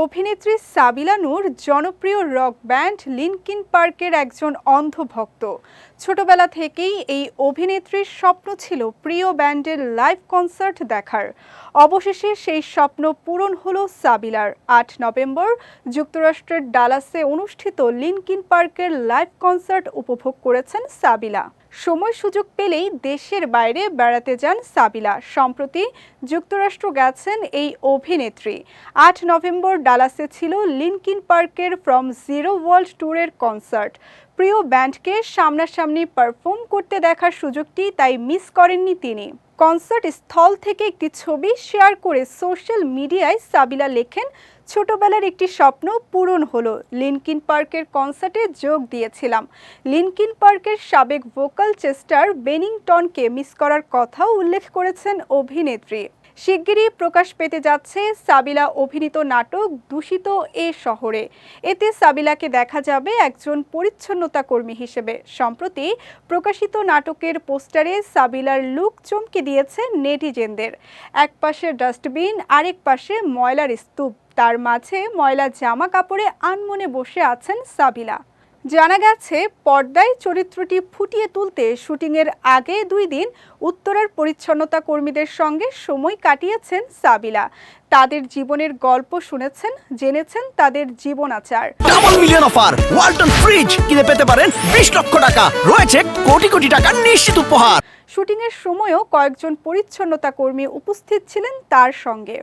অভিনেত্রী সাবিলা নূর জনপ্রিয় rock band Linkin পার্কের একজন অন্ধ ভক্ত। ছোটবেলা থেকেই এই অভিনেত্রীর স্বপ্ন ছিল প্রিয় ব্যান্ডের লাইভ কনসার্ট দেখার। অবশেষে সেই স্বপ্ন পূরণ হলো সাবিলার। ৮ নভেম্বর যুক্তরাষ্ট্রের ডালাসে অনুষ্ঠিত লিনকিন পার্কের লাইভ কনসার্ট উপভোগ করেছেন সাবিলা। সময় সুযোগ পেলেই দেশের বাইরে বেড়াতে যান সাবিলা। সম্প্রতি যুক্তরাষ্ট্র গেছেন এই অভিনেত্রী। ৮ নভেম্বর ডালাসে ছিল লিনকিন পার্কের ফ্রম জিরো ওয়ার্ল্ড ট্যুরের কনসার্ট। প্রিয় ব্যান্ডকে সামনাসামনি পারফর্ম করতে দেখার সুযোগটি তাই মিস করেননি তিনি। কনসার্ট স্থল থেকে একটি ছবি শেয়ার করে সোশ্যাল মিডিয়ায় সাবিলা লেখেন, ছোটবেলার একটি স্বপ্ন পূরণ হলো। লিনকিন পার্কের কনসার্টে যোগ দিয়েছিলাম। লিনকিন পার্কের সাবেক ভোকাল চেস্টার বেনিংটনকে মিস করার কথাও উল্লেখ করেছেন অভিনেত্রী। শিগগিরই প্রকাশ পেতে যাচ্ছে সাবিলা অভিনীত নাটক দূষিত এ শহরে। এতে সাবিলাকে দেখা যাবে একজন পরিচ্ছন্নতা কর্মী হিসেবে। সম্প্রতি প্রকাশিত নাটকের পোস্টারে সাবিলার লুক চমকে দিয়েছে নেটিজেনদের। এক পাশে ডাস্টবিন, আরেক পাশে ময়লার স্তূপ, তার মাঝে ময়লা জামা কাপড়ে আনমনে বসে আছেন সাবিলা। জানা গেছে, পর্দায় চরিত্রটি ফুটিয়ে তুলতে শুটিংয়ের আগে 2 দিন উত্তরার পরিচ্ছন্নতা কর্মীদের সঙ্গে সময় কাটিয়েছেন সাবিলা। তাদের জীবনের গল্প শুনেছেন, জেনেছেন তাদের জীবনাচার। Double million offer Walton fridge কিনে পেতে পারেন 20 লক্ষ টাকা, রয়েছে কোটি কোটি টাকার নিশ্চিত উপহার। শুটিংয়ের সময়ও কয়েকজন পরিচ্ছন্নতা কর্মী উপস্থিত ছিলেন তার সঙ্গে।